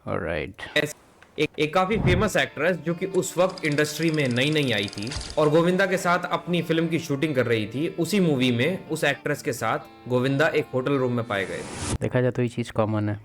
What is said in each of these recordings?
Alright. एक काफी famous actress जो कि उस वक्त इंडस्ट्री में नई नई आई थी और गोविंदा के साथ अपनी फिल्म की शूटिंग कर रही थी। उसी मूवी में उस एक्ट्रेस के साथ गोविंदा एक होटल रूम में पाए गए थे। देखा जाए तो ये चीज़ कॉमन है,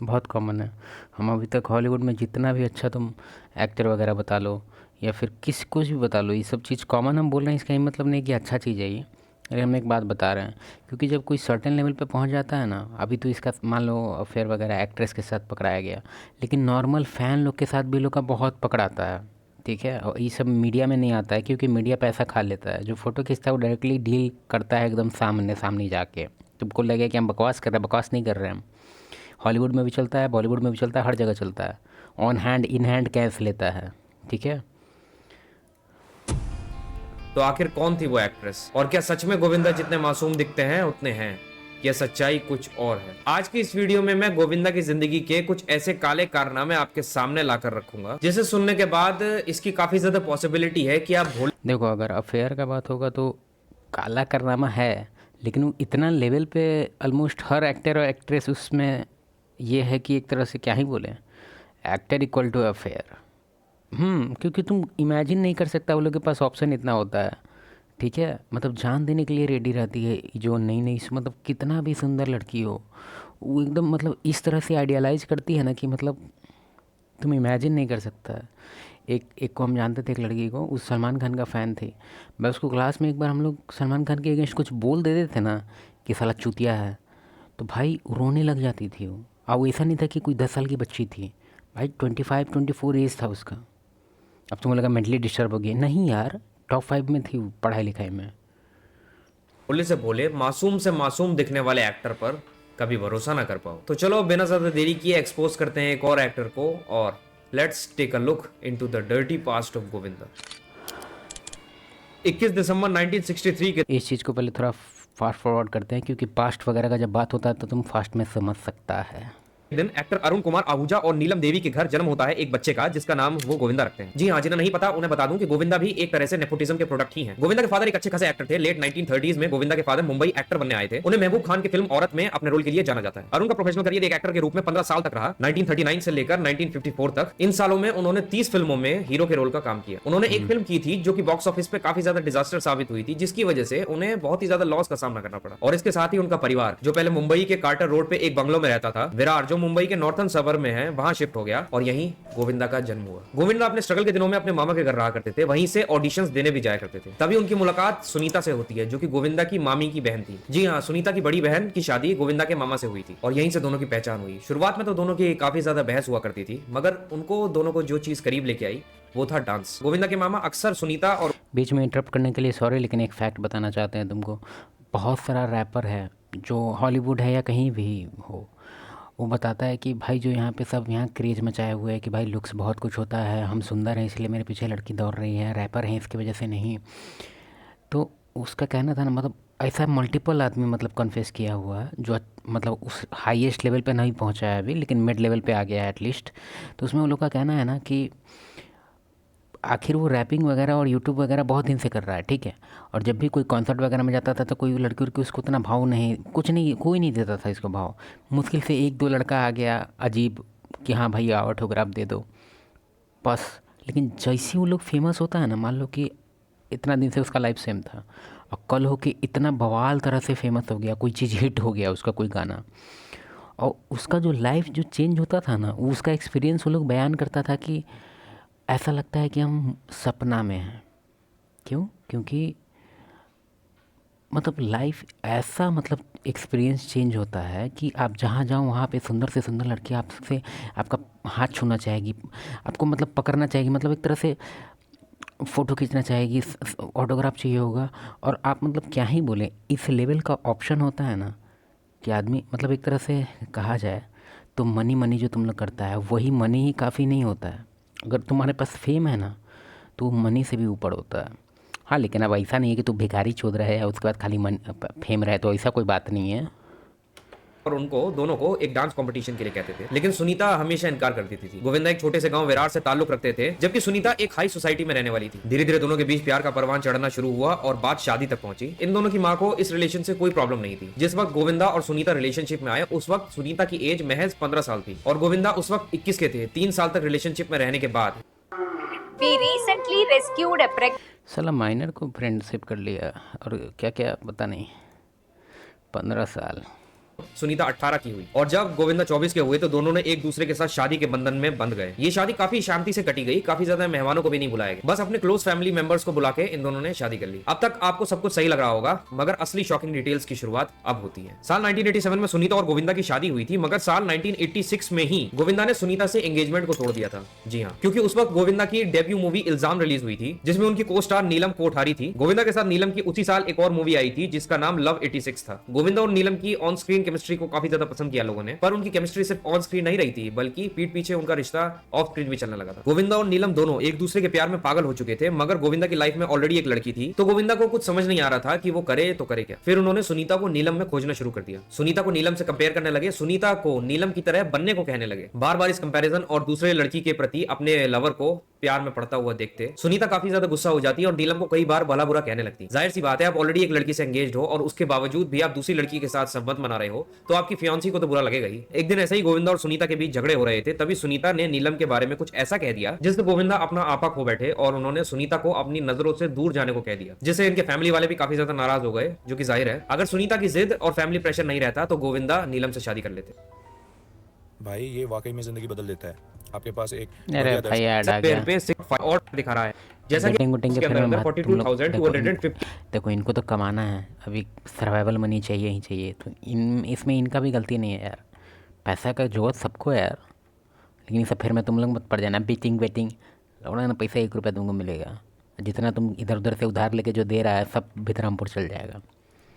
बहुत कॉमन है। हम अभी तक हॉलीवुड में जितना भी अच्छा तुम एक्टर वगैरह बता लो या फिर किसी कुछ भी बता लो, ये सब चीज़ कॉमन हम बोल रहे हैं, इसका ये मतलब नहीं कि अच्छा चीज़ है ये। अरे हम एक बात बता रहे हैं, क्योंकि जब कोई सर्टेन लेवल पे पहुंच जाता है ना, अभी तो इसका मान लो अफेयर वगैरह एक्ट्रेस के साथ पकड़ाया गया, लेकिन नॉर्मल फ़ैन लोग के साथ भी लोग का बहुत पकड़ाता है। ठीक है, और ये सब मीडिया में नहीं आता है क्योंकि मीडिया पैसा खा लेता है। जो फ़ोटो खींचता है वो डायरेक्टली डील करता है एकदम सामने सामने जाके। तुमको लगे कि हम बकवास कर रहे हैं, बकवास नहीं कर रहे हैं हम। हॉलीवुड में भी चलता है, बॉलीवुड में भी चलता है, हर जगह चलता है। On hand in hand cash लेता है। ठीक है। तो आखिर कौन थी वो एक्ट्रेस और क्या सच में गोविंदा जितने मासूम दिखते हैं उतने हैं या सच्चाई कुछ और है? आज की इस वीडियो में मैं गोविंदा की जिंदगी के कुछ ऐसे काले कारनामे आपके सामने लाकर रखूंगा जिसे सुनने के बाद इसकी काफी ज्यादा पॉसिबिलिटी है कि आप भूल। देखो, अगर अफेयर का बात होगा तो काला कारनामा है, लेकिन वो इतना लेवल पे ऑलमोस्ट हर एक्टर और एक्ट्रेस उसमें ये है कि एक तरह से क्या ही बोले, एक्टर इक्वल टू अफेयर। क्योंकि तुम इमेजिन नहीं कर सकता वो लोग के पास ऑप्शन इतना होता है। ठीक है, मतलब जान देने के लिए रेडी रहती है जो नई नई, मतलब कितना भी सुंदर लड़की हो, वो एकदम मतलब इस तरह से आइडियलाइज करती है ना कि मतलब तुम इमेजिन नहीं कर सकता है। एक एक को हम जानते थे, एक लड़की को, उस सलमान खान का फ़ैन थी। मैं उसको क्लास में एक बार हम लोग सलमान खान के अगेंस्ट कुछ बोल देते थे ना कि साला चूतिया है, तो भाई रोने लग जाती थी वो। और वो ऐसा नहीं था कि कोई 10 साल की बच्ची थी, भाई 25-24 एज था उसका। अब तुम्हें लगा मेंटली डिस्टर्ब हो गई, नहीं यार, टॉप 5 में थी वो पढ़ाई लिखाई में। बोले से बोले मासूम से मासूम दिखने वाले एक्टर पर कभी भरोसा ना कर पाओ। तो चलो बिना ज्यादा देरी किए एक्सपोज करते हैं एक और एक्टर को और let's take a look into the dirty past of Govinda. 21 दिसंबर 1963 के इस चीज़ को पहले थोड़ा फास्ट फॉरवर्ड करते हैं, क्योंकि पास्ट वगैरह का जब बात होता है तो तुम फास्ट में समझ सकता है। दिन एक्टर अरुण कुमार आहूजा और नीलम देवी के घर जन्म होता है एक बच्चे का जिसका नाम वो गोविंदा रखते हैं। जी हाँ, जिन्हें नहीं पता उन्हें बता दूं कि गोविंदा भी एक तरह से नेपोटिज्म के प्रोडक्ट ही हैं। गोविंदा के फादर एक अच्छे खासे एक्टर थे। लेट 1930s में गोविंदा के फादर मुंबई एक्टर बनने आए थे। उन्हें महबूब खान की फिल्म औरत में अपने रोल के लिए जाना जाता है। अरुण का प्रोफेशनल करियर एक एक्टर के रूप में 15 साल तक रहा, 1939 से लेकर 1954 तक। इन सालों में उन्होंने 30 फिल्मों में हीरो के रोल का काम किया। उन्होंने एक फिल्म की थी जो कि बॉक्स ऑफिस पे काफी ज्यादा डिजास्टर साबित हुई थी, जिसकी वजह से उन्हें बहुत ही ज्यादा लॉस का सामना करना पड़ा। और इसके साथ ही उनका परिवार जो पहले मुंबई के कार्टर रोड पे एक बंगलो में रहता था, विरार, जो मुंबई के नॉर्थन सबर में है, वहां शिफ्ट हो गया और यहीं गोविंदा का जन्म हुआ। गोविंदा अपने स्ट्रगल के दिनों में अपने मामा के घर रहा करते थे, वहीं से ऑडिशंस देने भी जाया करते थे। तभी उनकी मुलाकात सुनीता से होती है जो कि गोविंदा की मामी की बहन थी। जी हाँ, सुनीता की बड़ी बहन की शादी गोविंदा के मामा से हुई थी और यहीं से दोनों की पहचान हुई। शुरुआत में तो दोनों की काफी ज्यादा बहस हुआ करती थी, मगर उनको दोनों को जो चीज करीब लेके आई वो था डांस। गोविंदा के मामा अक्सर सुनीता और बीच में इंटरप्ट करने के लिए सॉरी, लेकिन एक फैक्ट बताना चाहते हैं तुमको। बहुत सारा रैपर है जो हॉलीवुड है या कहीं भी हो, वो बताता है कि भाई जो यहाँ पे सब यहाँ क्रेज़ मचाए हुए है कि भाई लुक्स बहुत कुछ होता है, हम सुंदर हैं इसलिए मेरे पीछे लड़की दौड़ रही है, रैपर हैं इसकी वजह से नहीं। तो उसका कहना था ना, मतलब ऐसा मल्टीपल आदमी मतलब कन्फेस किया हुआ है जो मतलब उस हाईएस्ट लेवल पे नहीं पहुँचा है अभी, लेकिन मिड लेवल पे आ गया है एटलीस्ट। तो उसमें वो लोग का कहना है ना कि आखिर वो रैपिंग वगैरह और यूट्यूब वगैरह बहुत दिन से कर रहा है, ठीक है। और जब भी कोई कॉन्सर्ट वगैरह में जाता था तो कोई लड़की उड़की उसको उतना भाव नहीं, कुछ नहीं, कोई नहीं देता था इसको भाव। मुश्किल से एक दो लड़का आ गया अजीब कि हाँ भाई आओ ऑटोग्राफ दे दो, बस। लेकिन जैसे वो लोग फेमस होता है ना, मान लो कि इतना दिन से उसका लाइफ सेम था और कल हो के इतना बवाल तरह से फेमस हो गया, कोई चीज़ हिट हो गया उसका कोई गाना, और उसका जो लाइफ जो चेंज होता था ना, वो उसका एक्सपीरियंस वो लोग बयान करता था कि ऐसा लगता है कि हम सपना में हैं। क्यों? क्योंकि मतलब लाइफ ऐसा मतलब एक्सपीरियंस चेंज होता है कि आप जहाँ जाओ वहाँ पे सुंदर से सुंदर लड़की आपसे आपका हाथ छूना चाहेगी, आपको मतलब पकड़ना चाहेगी, मतलब एक तरह से फ़ोटो खींचना चाहेगी, ऑटोग्राफ चाहिए होगा। और आप मतलब क्या ही बोलें, इस लेवल का ऑप्शन होता है ना कि आदमी मतलब एक तरह से कहा जाए तो मनी मनी जो तुम लोग करता है वही मनी ही काफ़ी नहीं होता है। अगर तुम्हारे पास फेम है ना तो मनी से भी ऊपर होता है। हाँ, लेकिन अब ऐसा नहीं है कि तू भिखारी चोद रहे है उसके बाद खाली मन फेम रहे, तो ऐसा कोई बात नहीं है। और उनको दोनों को एक डांस कंपटीशन के लिए कहते थे, लेकिन सुनीता हमेशा इनकार कर देती थी। गोविंदा एक छोटे से गांव विरार से ताल्लुक रखते थे, जबकि सुनीता एक हाई सोसाइटी में रहने वाली थी। धीरे धीरे दोनों के बीच प्यार का परवान चढ़ना शुरू हुआ और बात शादी तक पहुंची। इन दोनों की माँ को इस रिलेशन से कोई प्रॉब्लम नहीं थी। जिस वक्त गोविंदा और सुनीता रिलेशनशिप में आए उस वक्त सुनीता की एज महज 15 साल थी और गोविंदा उस वक्त 21 के थे। 3 साल तक रिलेशनशिप में रहने के बाद We recently rescued a साला माइनर को फ्रेंडशिप कर लिया और क्या क्या पता नहीं, 15 साल। सुनीता 18 की हुई और जब गोविंदा 24 के हुए तो दोनों ने एक दूसरे के साथ शादी के बंधन में बंध गए। ये शादी काफी शांति से कटी गई, काफी ज्यादा मेहमानों को भी नहीं बुलाया गया, बस अपने क्लोज फैमिली मेंबर्स को बुला के इन दोनों ने शादी कर ली। अब तक आपको सब कुछ सही लग रहा होगा, मगर असली शॉकिंग डिटेल्स की शुरुआत अब होती है। साल 1987 में सुनीता और गोविंदा की शादी हुई थी, मगर साल 1986 में ही गोविंदा ने सुनीता से एंगेजमेंट को तोड़ दिया था। जी हाँ, क्योंकि उस वक्त गोविंदा की डेब्यू मूवी इल्जाम रिलीज हुई थी, जिसमें उनकी को स्टार नीलम कोठारी थी। गोविंदा के साथ नीलम की उसी साल एक और मूवी आई थी जिसका नाम लव 86 था। गोविंदा और नीलम की ऑन स्क्रीन केमिस्ट्री को काफी ज्यादा पसंद किया लोगों ने, पर उनकी केमिस्ट्री सिर्फ ऑन स्क्रीन नहीं रही थी, बल्कि पीठ पीछे उनका रिश्ता ऑफ स्क्रीन भी चलने लगा था। गोविंदा और नीलम दोनों एक दूसरे के प्यार में पागल हो चुके थे, मगर गोविंदा की लाइफ में ऑलरेडी एक लड़की थी, तो गोविंदा को कुछ समझ नहीं आ रहा था कि वो करे तो करे क्या। फिर उन्होंने सुनीता को नीलम में खोजना शुरू कर दिया। सुनीता को नीलम से कंपेयर करने लगे, सुनीता को नीलम की तरह बनने को कहने लगे। बार बार इस कंपैरिजन और दूसरे लड़की के प्रति अपने लवर को प्यार में पड़ता हुआ देखते सुनीता काफी ज्यादा गुस्सा हो जाती है और नीलम को कई बार भला बुरा कहने लगती। जाहिर सी बात है, आप ऑलरेडी एक लड़की से एंगेज्ड हो और उसके बावजूद भी आप दूसरी लड़की के साथ संबंध बना रहे हो, तो आपकी फियांसी को तो बुरा लगेगा ही। एक दिन ऐसे ही गोविंदा और सुनीता के बीच झगड़े हो रहे थे, तभी सुनीता ने नीलम के बारे में कुछ ऐसा कह दिया जिससे गोविंदा अपना आपा खो बैठे और उन्होंने सुनीता को अपनी नजरों से दूर जाने को कह दिया, जिससे इनके फैमिली वाले भी काफी ज्यादा नाराज हो गए, जो कि जाहिर है अगर सुनीता की जिद और फैमिली प्रेशर नहीं रहता तो गोविंदा नीलम से शादी कर लेते। भाई ये वाकई में जिंदगी बदल देता है। आपके पास एक अरे भाई ऐड आ गया। पे 6 और दिखा रहा है, जैसा कि बेटिंग वुटिंग के इसके फिर अंदर में तुम लोग 42,250। देखो इनको तो कमाना है, अभी सर्वाइवल मनी चाहिए ही चाहिए, तो इसमें इनका भी गलती नहीं है यार, पैसा का जरूरत सबको है यार, लेकिन सब फिर में तुम लोग मत पड़ जाना बेटिंग ना, पैसा 1 रुपया तुमको मिलेगा, जितना तुम इधर उधर से उधार लेके जो दे रहा है सब भितरामपुर चल जाएगा।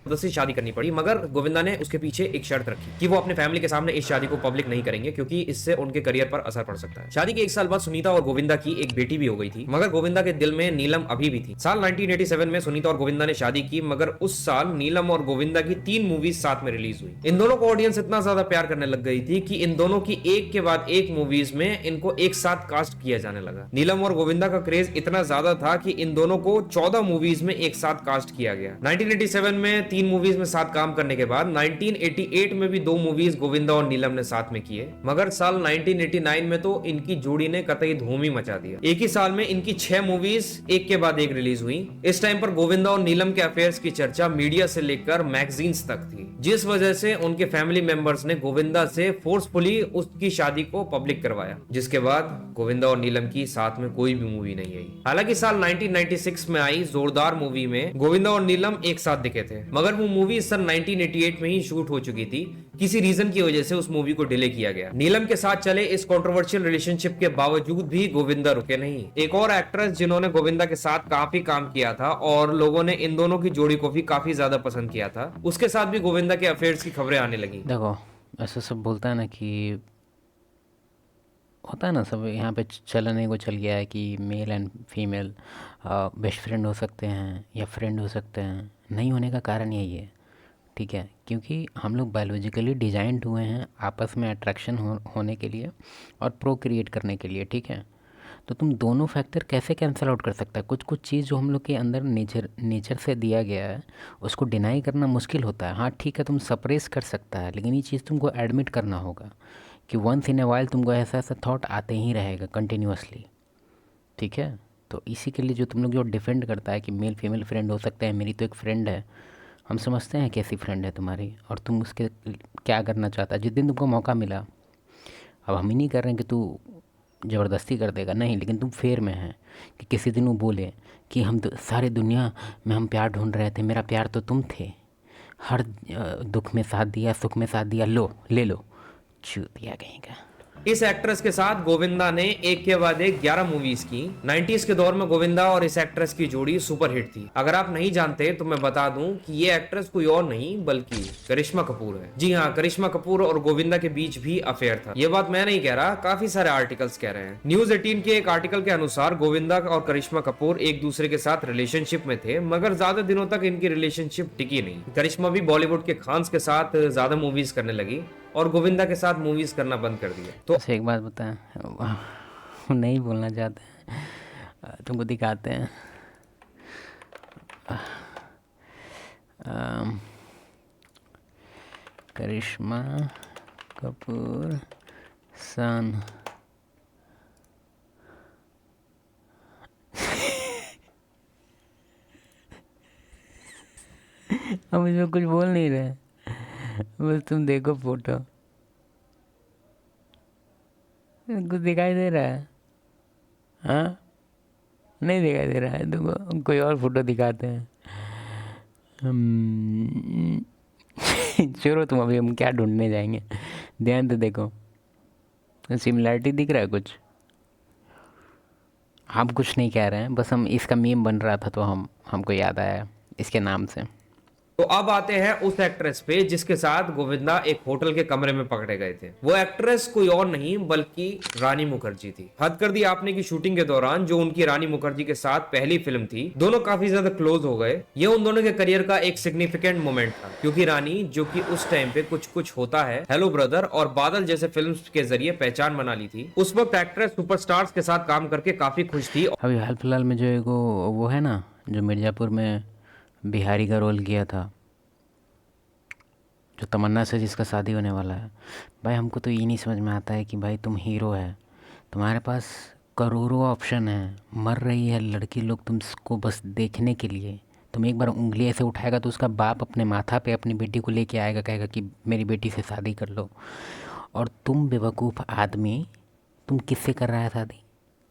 जबरदस्ती शादी करनी पड़ी, मगर गोविंदा ने उसके पीछे एक शर्त रखी कि वो अपने फैमिली के सामने इस शादी को पब्लिक नहीं करेंगे, क्योंकि इससे उनके करियर पर असर पड़ सकता है। शादी के 1 साल बाद सुनीता और गोविंदा की एक बेटी भी हो गई थी, मगर गोविंदा के दिल में नीलम अभी भी थी। साल 1987 में सुनीता और गोविंदा ने शादी की, मगर उस साल नीलम और गोविंदा की 3 मूवीज साथ में रिलीज हुई। इन दोनों को ऑडियंस इतना ज्यादा प्यार करने लग गई थी कि इन दोनों की एक के बाद एक मूवीज में इनको एक साथ कास्ट किया जाने लगा। नीलम और गोविंदा का क्रेज इतना ज्यादा था कि इन दोनों को 14 मूवीज में एक साथ कास्ट किया गया। 1987 में 3 मूवीज में साथ काम करने के बाद 1988 में भी 2 मूवीज गोविंदा और नीलम ने साथ में किए, मगर साल 1989 में तो इनकी जोड़ी ने कतई धूम ही मचा दिया। एक ही साल में इनकी 6 मूवीज एक के बाद एक रिलीज हुई। इस टाइम पर गोविंदा और नीलम के अफेयर्स की चर्चा मीडिया से लेकर मैगजीन्स तक थी, जिस वजह से उनके फैमिली मेंबर्स ने गोविंदा से फोर्सफुली उसकी शादी को पब्लिक करवाया, जिसके बाद गोविंदा और नीलम की साथ में कोई भी मूवी नहीं आई। हालांकि साल 1996 में आई जोरदार मूवी में गोविंदा और नीलम एक साथ दिखे थे, मगर वो मूवी सन 1988 में ही शूट हो चुकी थी। किसी रीजन की वजह से उस मूवी को डिले किया गया। नीलम के साथ चले इस कंट्रोवर्शियल रिलेशनशिप के बावजूद भी गोविंदा रुके नहीं। एक और एक्ट्रेस जिन्होंने गोविंदा के साथ काफी काम किया था और लोगों ने इन दोनों की जोड़ी को भी काफी ज्यादा पसंद किया था, उसके साथ भी गोविंदा के अफेयर्स की खबरें आने लगी। देखो ऐसा सब बोलता है ना कि होता है ना, सब यहाँ पे चलने को चल गया है कि male and female best friend हो सकते हैं या फ्रेंड हो सकते हैं। नहीं होने का कारण यही है, ठीक है, क्योंकि हम लोग बायोलॉजिकली डिजाइंड हुए हैं आपस में अट्रैक्शन होने के लिए और प्रोक्रिएट करने के लिए, ठीक है। तो तुम दोनों फैक्टर कैसे कैंसिल आउट कर सकता है? कुछ कुछ चीज़ जो हम लोग के अंदर नेचर से दिया गया है उसको डिनाई करना मुश्किल होता है। हाँ ठीक है, तुम सप्रेस कर सकता है, लेकिन ये चीज़ तुमको एडमिट करना होगा कि वंस इन ए वाइल तुमको ऐसा ऐसा थॉट आते ही रहेगा कंटिन्यूसली, ठीक है। तो इसी के लिए जो तुम लोग जो डिफेंड करता है कि मेल फीमेल फ्रेंड हो सकते हैं, मेरी तो एक फ्रेंड है, हम समझते हैं कैसी फ्रेंड है तुम्हारी और तुम उसके क्या करना चाहता है। जिस दिन तुमको मौका मिला, अब हम ही नहीं कर रहे हैं कि तू ज़बरदस्ती कर देगा, नहीं, लेकिन तुम फेयर में हैं कि किसी दिन वो बोले कि हम तो सारी दुनिया में हम प्यार ढूंढ रहे थे, मेरा प्यार तो तुम थे, हर दुख में साथ दिया, सुख में साथ दिया, लो ले लो, चूतिया कहीं का। इस एक्ट्रेस के साथ गोविंदा ने एक के बाद एक 11 मूवीज की। 90s के दौर में गोविंदा और इस एक्ट्रेस की जोड़ी सुपर हिट थी। अगर आप नहीं जानते तो मैं बता दूं कि ये एक्ट्रेस कोई और नहीं बल्कि करिश्मा कपूर है। जी हाँ, करिश्मा कपूर और गोविंदा के बीच भी अफेयर था। ये बात मैं नहीं कह रहा, काफी सारे आर्टिकल्स कह रहे हैं। न्यूज 18 के एक आर्टिकल के अनुसार गोविंदा और करिश्मा कपूर एक दूसरे के साथ रिलेशनशिप में थे, मगर ज्यादा दिनों तक इनकी रिलेशनशिप टिकी नहीं। करिश्मा भी बॉलीवुड के खान्स के साथ ज्यादा मूवीज करने लगी और गोविंदा के साथ मूवीज करना बंद कर दिया। तो अच्छा एक बात बताएं, नहीं बोलना चाहते हैं, तुमको दिखाते हैं। करिश्मा कपूर सन हम इसमें कुछ बोल नहीं रहे, बस तुम देखो फोटो। कुछ दिखाई दे रहा है? हाँ, नहीं दिखाई दे रहा है। तुमको कोई और फोटो दिखाते हैं। छोड़ो तुम, अभी हम क्या ढूंढने जाएंगे। ध्यान से देखो, सिमिलैरिटी दिख रहा है कुछ? हम कुछ नहीं कह रहे हैं, बस हम इसका मीम बन रहा था तो हमको याद आया इसके नाम से। तो अब आते हैं उस एक्ट्रेस पे जिसके साथ गोविंदा एक होटल के कमरे में पकड़े गए थे। वो एक्ट्रेस कोई और नहीं बल्कि रानी मुखर्जी थी। हद कर दी आपने की शूटिंग के दौरान जो उनकी रानी मुखर्जी के साथ पहली फिल्म थी, दोनों काफी ज्यादा क्लोज हो गए। ये उन दोनों के करियर का एक सिग्निफिकेंट मोमेंट था, क्योंकि रानी जो कि उस टाइम पे कुछ कुछ होता है, हेलो ब्रदर और बादल जैसे फिल्म्स के जरिए पहचान बना ली थी। उस वक्त एक्ट्रेस सुपरस्टार्स के साथ काम करके काफी खुश थी। अभी हाल फिलहाल में जो एक वो है ना, जो मिर्ज़ापुर में बिहारी का रोल किया था, जो तमन्ना से जिसका शादी होने वाला है। भाई हमको तो ये नहीं समझ में आता है कि भाई तुम हीरो है, तुम्हारे पास करोड़ों ऑप्शन है, मर रही है लड़की लोग तुमको बस देखने के लिए। तुम एक बार उंगली ऐसे उठाएगा तो उसका बाप अपने माथा पे अपनी बेटी को लेके आएगा, कहेगा कि मेरी बेटी से शादी कर लो। और तुम बेवकूफ़ आदमी, तुम किससे कर रहा है शादी?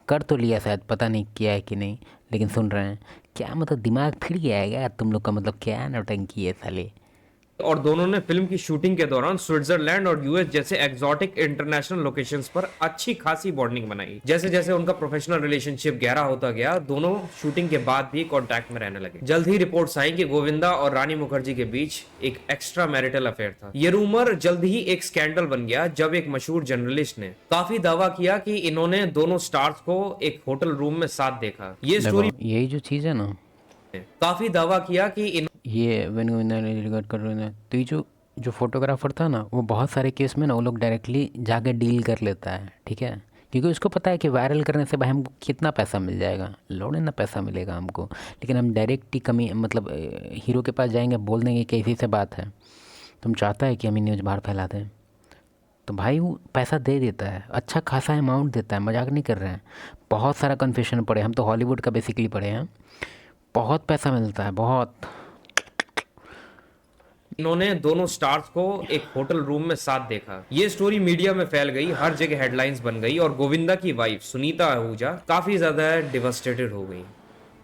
कर तो लिया शायद, पता नहीं किया है कि नहीं, लेकिन सुन रहे हैं क्या? मतलब दिमाग फिर गया है क्या तुम लोग का? मतलब क्या नौटंकी है साले। और दोनों ने फिल्म की शूटिंग के दौरान स्विट्जरलैंड और यूएस जैसे एक्सोटिक इंटरनेशनल लोकेशंस पर अच्छी खासी बॉन्डिंग बनाई। जैसे जैसे उनका प्रोफेशनल रिलेशनशिप गहरा होता गया, दोनों शूटिंग के बाद भी कांटेक्ट में रहने लगे। जल्द ही रिपोर्ट्स आई कि गोविंदा और रानी मुखर्जी के बीच एक एक्स्ट्रा मैरिटल अफेयर था। ये रूमर जल्द ही एक स्कैंडल बन गया जब एक मशहूर जर्नलिस्ट ने काफी दावा किया कि इन्होंने दोनों स्टार्स को एक होटल रूम में साथ देखा। ये स्टोरी, यही जो चीज़ है ना, काफी दावा किया कि ये वेन गोविंदा ने रिकॉर्ड कर रहे हैं। तो ये जो फोटोग्राफर था ना, वो बहुत सारे केस में ना वो लोग डायरेक्टली जाके डील कर लेता है, ठीक है, क्योंकि उसको पता है कि वायरल करने से भाई हमको कितना पैसा मिल जाएगा, लौड़े ना पैसा मिलेगा हमको। लेकिन हम डायरेक्ट ही कमी मतलब हीरो के पास जाएंगे, बोल देंगे कि ऐसी से बात है, तुम चाहता है कि हम न्यूज़ बाहर फैला दें, तो भाई वो पैसा दे देता है, अच्छा खासा अमाउंट देता है। मजाक नहीं कर रहे हैं, बहुत सारा कन्फेशन पड़े, हम तो हॉलीवुड का बेसिकली पढ़े हैं, बहुत पैसा मिलता है, बहुत। इन्होंने दोनों स्टार्स को एक होटल रूम में साथ देखा। ये स्टोरी मीडिया में फैल गई, हर जगह हेडलाइंस बन गई और गोविंदा की वाइफ सुनीता आहूजा काफी ज्यादा डिवास्टेटेड हो गई।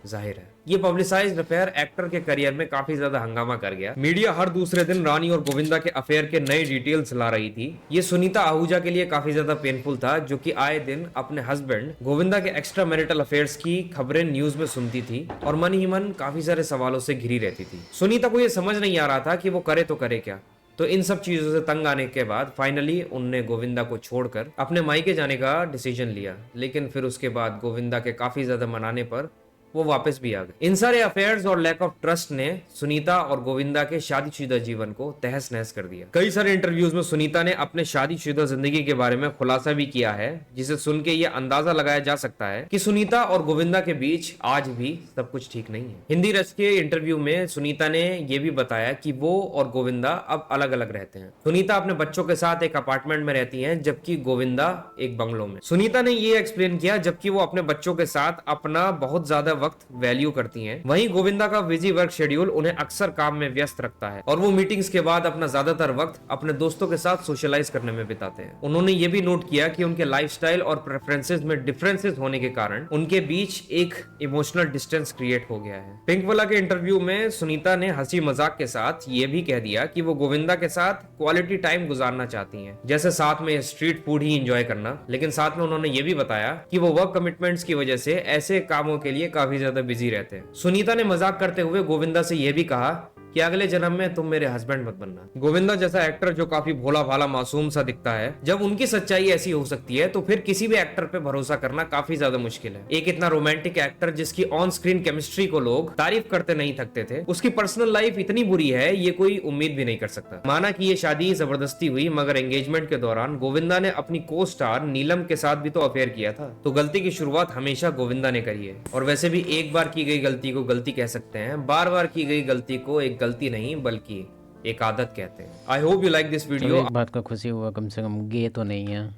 जाहिर है ये पब्लिसाइज्ड अफेयर एक्टर के करियर में काफी ज्यादा हंगामा कर गया। मीडिया हर दूसरे दिन रानी और गोविंदा के अफेयर के नए डिटेल्स ला रही थी। ये सुनीता आहूजा के लिए काफी ज्यादा पेनफुल था, जो कि आए दिन अपने हस्बैंड गोविंदा के एक्स्ट्रा मैरिटल अफेयर्स की खबरें न्यूज में सुनती थी और मन ही मन काफी सारे सवालों से घिरी रहती थी। सुनीता को ये समझ नहीं आ रहा था कि वो करे तो करे क्या। तो इन सब चीजों से तंग आने के बाद फाइनली उनने गोविंदा को छोड़कर अपने मायके जाने का डिसीजन लिया। लेकिन फिर उसके बाद गोविंदा के काफी ज्यादा मनाने पर वो वापस भी आ गए। इन सारे अफेयर्स और लैक ऑफ ट्रस्ट ने सुनीता और गोविंदा के शादीशुदा जीवन को तहस नहस कर दिया। कई सारे इंटरव्यूज में सुनीता ने अपने शादीशुदा जिंदगी के बारे में खुलासा भी किया है, जिसे सुन के ये अंदाजा लगाया जा सकता है कि सुनीता और गोविंदा के बीच आज भी सब कुछ ठीक नहीं है। हिंदी रस के इंटरव्यू में सुनीता ने यह भी बताया कि वो और गोविंदा अब अलग अलग रहते हैं। सुनीता अपने बच्चों के साथ एक अपार्टमेंट में रहती है, जबकि गोविंदा एक बंगलो में। सुनीता ने ये एक्सप्लेन किया, जबकि वो अपने बच्चों के साथ अपना बहुत ज्यादा वक्त वैल्यू करती हैं। वहीं गोविंदा का बिजी वर्क शेड्यूल उन्हें अक्सर काम में व्यस्त रखता है और वो मीटिंग्स के बाद अपना ज्यादातर वक्त अपने दोस्तों के साथ सोशलाइज करने में बिताते हैं। उन्होंने ये भी नोट किया कि उनके लाइफस्टाइल और प्रेफरेंसेस में डिफरेंसेस होने के कारण उनके बीच एक इमोशनल डिस्टेंस क्रिएट हो गया है। पिंकवाला के इंटरव्यू में सुनीता ने हंसी मजाक के साथ ये भी कह दिया कि वो गोविंदा के साथ क्वालिटी टाइम गुजारना चाहती हैं, जैसे साथ में स्ट्रीट फूड ही एंजॉय करना। लेकिन साथ में उन्होंने ये भी बताया कि वो वर्क कमिटमेंट्स की वजह से ऐसे कामों के लिए काफी ज्यादा बिजी रहते हैं। सुनीता ने मजाक करते हुए गोविंदा से यह भी कहा कि अगले जन्म में तुम मेरे हस्बैंड मत बनना। गोविंदा जैसा एक्टर जो काफी भोला भाला मासूम सा दिखता है, जब उनकी सच्चाई ऐसी हो सकती है तो फिर किसी भी एक्टर पे भरोसा करना काफी ज्यादा मुश्किल है। एक इतना रोमांटिक एक्टर जिसकी ऑन स्क्रीन केमिस्ट्री को लोग तारीफ करते नहीं थकते थे, उसकी पर्सनल लाइफ इतनी बुरी है ये कोई उम्मीद भी नहीं कर सकता। माना कि ये शादी जबरदस्ती हुई, मगर एंगेजमेंट के दौरान गोविंदा ने अपनी को स्टार नीलम के साथ भी तो अफेयर किया था। तो गलती की शुरुआत हमेशा गोविंदा ने करी है, और वैसे भी एक बार की गई गलती को गलती कह सकते हैं, बार बार की गई गलती को एक गलती नहीं बल्कि एक आदत कहते हैं। I hope you like this चलो वीडियो। एक बात का खुशी हुआ, कम से कम गे तो नहीं है।